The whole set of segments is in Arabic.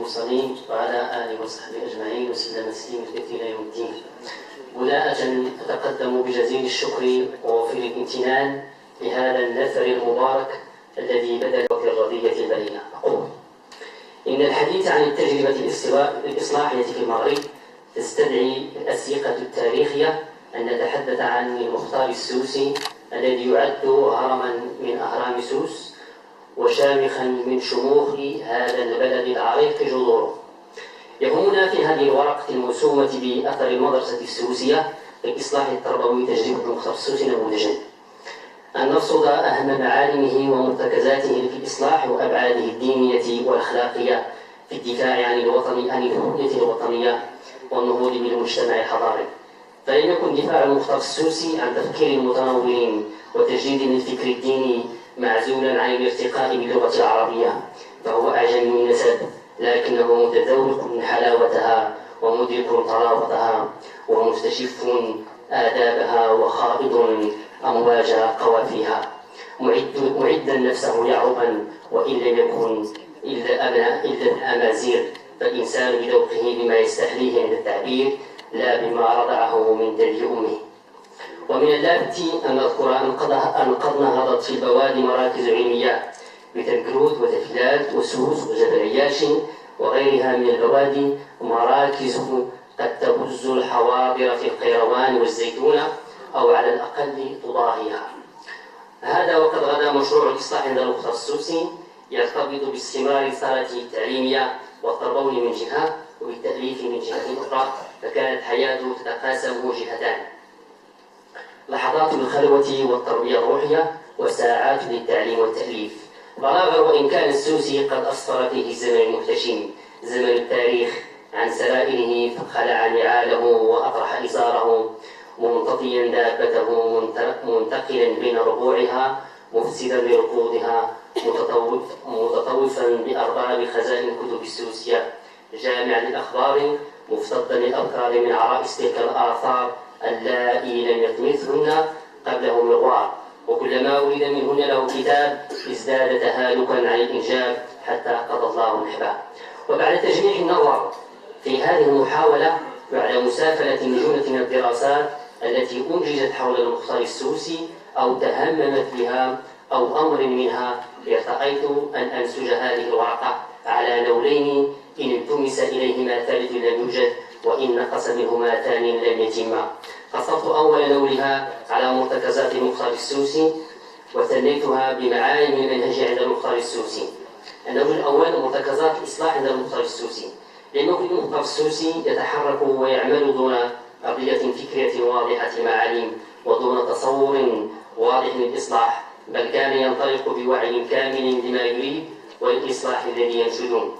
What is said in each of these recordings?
المرسلين وعلى آله وصحبه أجمعين وسلم تسليما كثيرا يوم الدين. بداءة أتقدم بجزيل الشكر ووفير الامتنان لهذا النثر المبارك الذي بدأ في الرضية البريئة. أقول إن الحديث عن التجربة الإصلاحية في المغرب تستدعي الأسيقة التاريخية أن نتحدث عن المختار السوسي الذي يعد هرما من أهرام سوس وشامخا من شموخ هذا البلد العريق جذوره. يهمنا في هذه الورقة الموسومة بأثر المدرسة السوسية للإصلاح التربوي تجربة المختار السوسي نموذجا أن نرصد أهم معالمه ومرتكزاته في الإصلاح وأبعاده الدينية والأخلاقية في الدفاع عن الهوية الوطنية والنهوض بالمجتمع الحضاري. فلم يكن دفاع المختار السوسي عن تفكير المتنورين وتجديد الفكر الديني معزولا عن الارتقاء باللغة العربية، فهو أعجمي من نسب لكنه متذوق من حلاوتها ومدرك طراوتها ومستشف آدابها وخائض أمواج قوافيها، معدا نفسه يعربا وإن لم يكن إلا الأمازيغ، فالإنسان بذوقه بما يستحليه عند التعبير لا بما رضعه من ثدي أمه. ومن اللافت أن نذكر أن قد نهضت في البوادي مراكز علمية مثل كروت وتفلات وسوس وجبل عياش وغيرها من البوادي، مراكز قد تبز الحواضر في القيروان والزيتونة أو على الأقل تضاهيها. هذا وقد غدا مشروع الإصلاح عند المختار السوسي يرتبط باستمرار رسالته التعليمية والتربوي من جهة وبالتأليف من جهة أخرى، فكانت حياته تتقاسم جهتان: لحظات الخلوة والتربية الروحية وساعات للتعليم والتأليف. بلاغا وإن كان السوسي قد أسفر فيه الزمن المحتشم زمن التاريخ عن سرائره، فخلع نعاله وأطرح إزاره ممتطيا دابته منتقلا بين ربوعها مفسدا لركوضها متطوفا بأرباب خزائن كتب السوسية جامعا للأخبار مفتضا للأبكار من عرائس تلك الآثار اللائي لم يطمثهن قبله مغوار، وكلما ولد منهن له كتاب ازداد تهالكا عن الإنجاب حتى قضى الله نحبه. وبعد تجميع النظر في هذه المحاولة بعد مسافلة نجومة من الدراسات التي أنجزت حول المختار السوسي أو تهممت بها أو أمر منها، ارتأيت أن أنسج هذه الورقة على نولين إن التمس إليهما ثالث لم يوجد وإن نقص منهما ثاني لم يتم. قصرت أول نولها على مرتكزات المختار السوسي وثنيتها بمعالم المنهج عند المختار السوسي. النول الأول مرتكزات الإصلاح عند المختار السوسي. لم يكن المختار السوسي يتحرك ويعمل دون أرضية فكرية واضحة معالم ودون تصور واضح للإصلاح، بل كان ينطلق بوعي كامل لما يريد والإصلاح الذي ينشدون.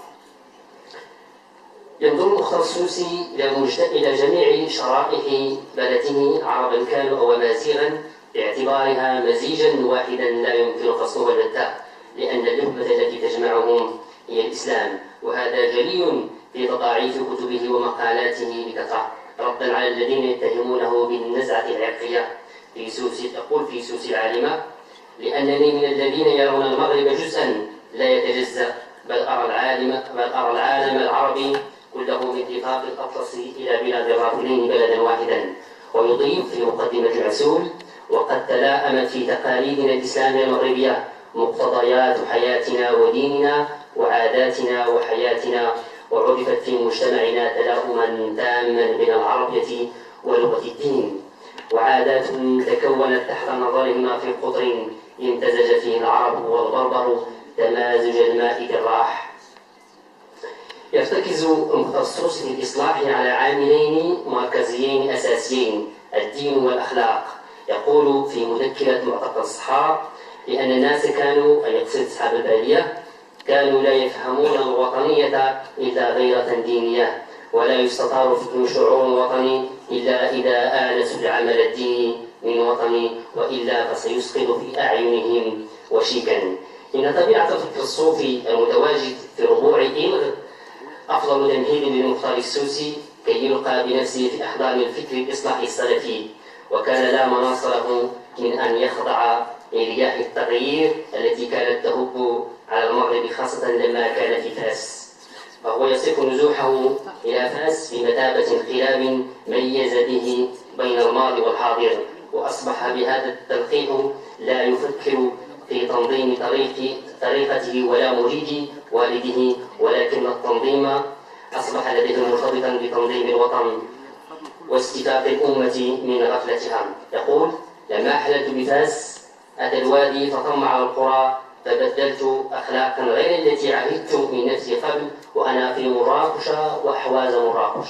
ينظر المختار السوسي إلى جميع شرائح بلده عربا كانوا أو أمازيغا باعتبارها مزيجا واحدا لا يمكن فصله البتة، لأن اللحمة التي تجمعهم هي الإسلام، وهذا جلي في تضاعيف كتبه ومقالاته بكثرة، ردا على الذين يتهمونه بالنزعة العرقية. في سوسي العالمة: لأنني من الذين يرون المغرب جزءا لا يتجزأ، بل أرى العالم العربي كله من اتفاق الأطلس إلى بلاد الرافدين بلدا واحدا. ويضيف في مقدمة المسؤول: وقد تلاءمت في تقاليدنا الإسلامية المغربية مقتضيات حياتنا وديننا وعاداتنا وحياتنا، وعرفت في مجتمعنا تلاؤما تاما بين العربية ولغة الدين، وعادات تكونت تحت نظرهما في قطر امتزج فيه العرب والبربر تمازج الماء كالراح. يرتكز المختص في الإصلاح على عاملين مركزيين أساسيين: الدين والأخلاق. يقول في مذكرة معتقد الصحاب: لأن الناس كانوا، أي يقصد أصحاب البادية، كانوا لا يفهمون الوطنية إلا غيرة دينية، ولا يستطار فهم شعور وطني إلا إذا آنسوا العمل الديني من وطني، وإلا فسيسقط في أعينهم وشيكا. إن طبيعة الفكر الصوفي المتواجد في ربوع إلغ أفضل تمهيد للمختار السوسي كي يلقى بنفسه في أحضان الفكر الإصلاحي السلفي، وكان لا مناص له من أن يخضع لرياح التغيير التي كانت تهب على المغرب خاصة لما كان في فاس. فهو يصف نزوحه إلى فاس بمثابة انقلاب ميز به بين الماضي والحاضر، وأصبح بهذا التلقيح لا يفكر في تنظيم طريقته ولا مريد والده، ولكن التنظيم أصبح لديه مرتبطا بتنظيم الوطن واستفاق الأمة من غفلتها. يقول: لما حللت بفاس أتى الوادي فطمع القرى، فبدلت أخلاقا غير التي عهدت من نفسي قبل وأنا في مراكش وأحواز مراكش.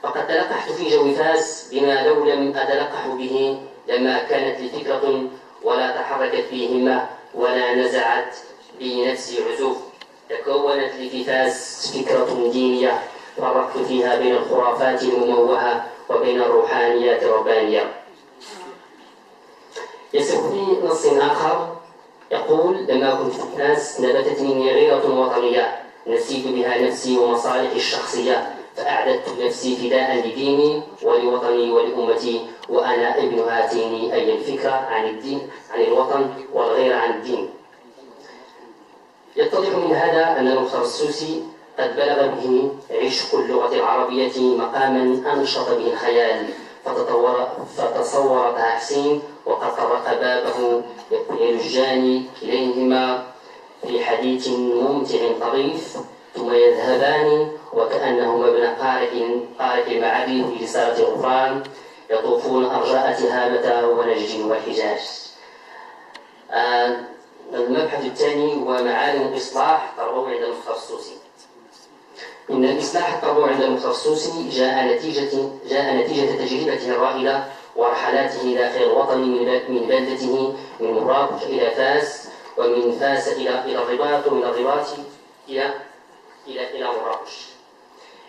فقد تلقحت في جو فاس بما لو لم أتلقح به لما كانت لي فكرة ولا تحركت بي همة ولا نزعت بي نفسي عزوف. تكونت لي في فاس فكرة دينية فرقت فيها بين الخرافات المموهة وبين الروحانيات الربانية. يصف في نص آخر يقول: لما كنت في فاس نبتت مني غيرة وطنية نسيت بها نفسي ومصالحي الشخصية، فأعددت نفسي فداء لديني ولوطني ولأمتي، وأنا ابن هاتين، أي الفكرة عن الدين عن الوطن والغير عن الدين. يتضح من هذا أن المختار السوسي قد بلغ به عشق اللغة العربية مقاما أنشط به الخيال، فتصور طه حسين وقد طرق بابه يلجان كليهما في حديث ممتع طريف، ثم يذهبان وكأنهما ابن قارئ المعابد في رسالة الغفران يطوفون أرجاء تهامة ونجد والحجاج. المبحث الثاني هو معالم الإصلاح التربوي عند المختار السوسي. إن الإصلاح التربوي عند المختار السوسي جاء نتيجة تجربته الرائدة ورحلاته داخل الوطن من بلدته من مراكش إلى فاس، ومن فاس إلى الرباط، ومن الرباط إلى مراكش.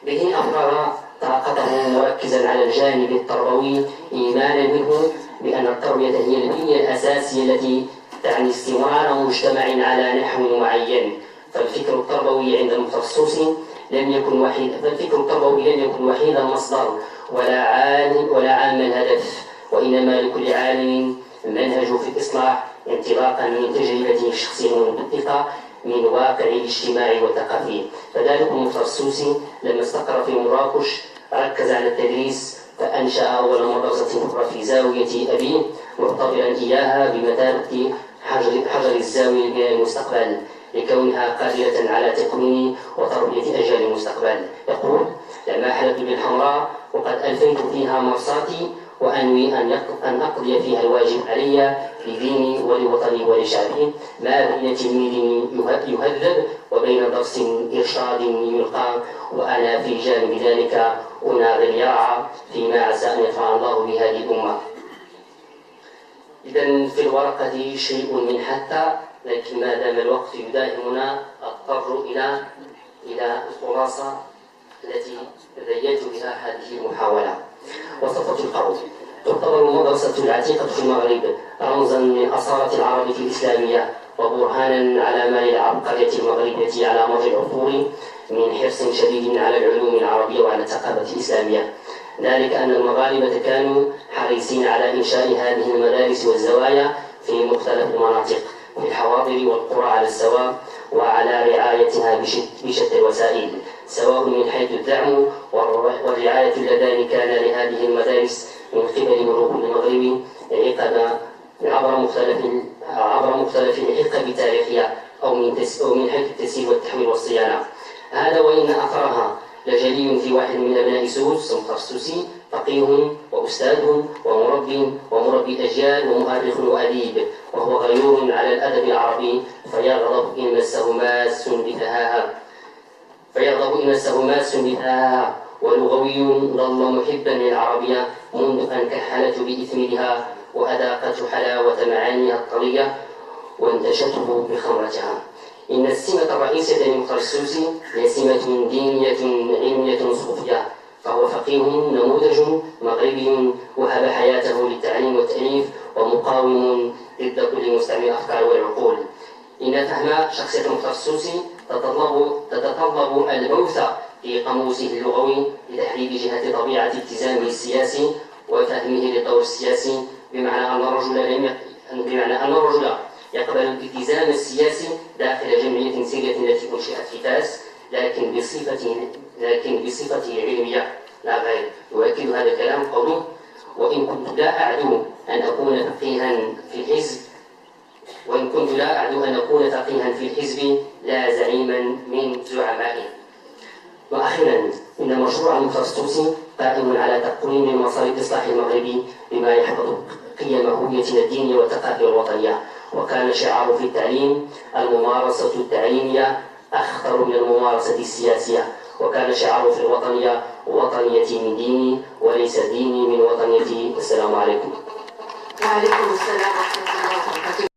به أفرغ طاقته مركزا على الجانب التربوي إيمانا منه بأن التربية هي البنية الأساسية التي تعني استمرار مجتمع على نحو معين. فالفكر التربوي عند المختار السوسي لم يكن وحيد المصدر ولا عام الهدف، وإنما لكل عالم منهج في الإصلاح انطلاقا من تجربته الشخصية المنبثقة من واقع الاجتماعي والثقافي. فذلك المختار السوسي لما استقر في مراكش ركز على التدريس، فأنشأ أول مدرسة أخرى في زاوية أبيه معتبرا إياها بمثابة حجر الزاوية لبناء المستقبل، لكونها قادرة على تكوين وتربية أجيال المستقبل. يقول: لما حلت بالحمراء وقد ألفيت فيها مرصاتي، وأنوي أن أقضي فيها الواجب علي لديني ولوطني ولشعبي، ما بين تلميذ يهذب وبين درس إرشاد يلقى، وأنا في جانب ذلك أناغي اليرعى فيما عسى أن ينفع الله بهذه الأمة. إذن في الورقة شيء من حتى، لكن ما دام الوقت يداهمنا أضطر إلى الخلاصة التي بديت بها هذه المحاولة. وصفة القرن. تعتبر المدرسة العتيقة في المغرب رمزا من أصالة العرب الإسلامية، وبرهانا على ما للعبقرية المغربية على مر العصور من حرص شديد على العلوم العربية وعلى الثقافة الإسلامية. ذلك أن المغاربة كانوا حريصين على إنشاء هذه المدارس والزوايا في مختلف المناطق في الحواضر والقرى على السواء، وعلى رعايتها بشتى الوسائل، سواء من حيث الدعم والرعاية اللذان كان لهذه المدارس من قبل الملوك المغربي عبر مختلف الحقب التاريخية أو من حيث التسيير والتحويل والصيانة. هذا وإن أثرها لجلي في واحد من أبناء سوس المختار السوسي، فقيه وأستاذ ومربي أجيال ومؤرخ وأديب، وهو غيور على الأدب العربي فيرغب إن مسه ماس بثاها، ولغوي ظل محبا للعربية منذ أن كحلت بإثمرها وأذاقته حلاوة معانيها الطرية وانتشته بخمرتها. إن السمة الرئيسية للمختار السوسي هي سمة دينية علمية صوفية، فهو فقيه نموذج مغربي وهب حياته للتعليم والتأليف، ومقاوم ضد كل مستعمر الأفكار والعقول. إن فهم شخصية المختار السوسي تتطلب البوث في قاموسه اللغوي لتحديد جهة طبيعة التزامه السياسي وفهمه للدور السياسي، بمعنى أن الرجل يقبل الالتزام السياسي داخل جمعية سرية التي أنشئت في فاس لكن بصفته علمية لا غير. يؤكد هذا الكلام قوله: وإن كنت لا أعدو أن أكون فقيها في الحزب لا زعيما من زعمائه. وأخيرا، إن مشروع المخصص قائم على تقويم مسار الإصلاح المغربي بما يحفظ قيم هويتنا الدينية والثقافية الوطنية. وكان شعاره في التعليم: الممارسة التعليمية أخطر من الممارسة السياسية. وكان شعاره في الوطنية: وطنيتي من ديني وليس ديني من وطنيتي. والسلام عليكم. وعليكم السلام ورحمة الله وبركاته.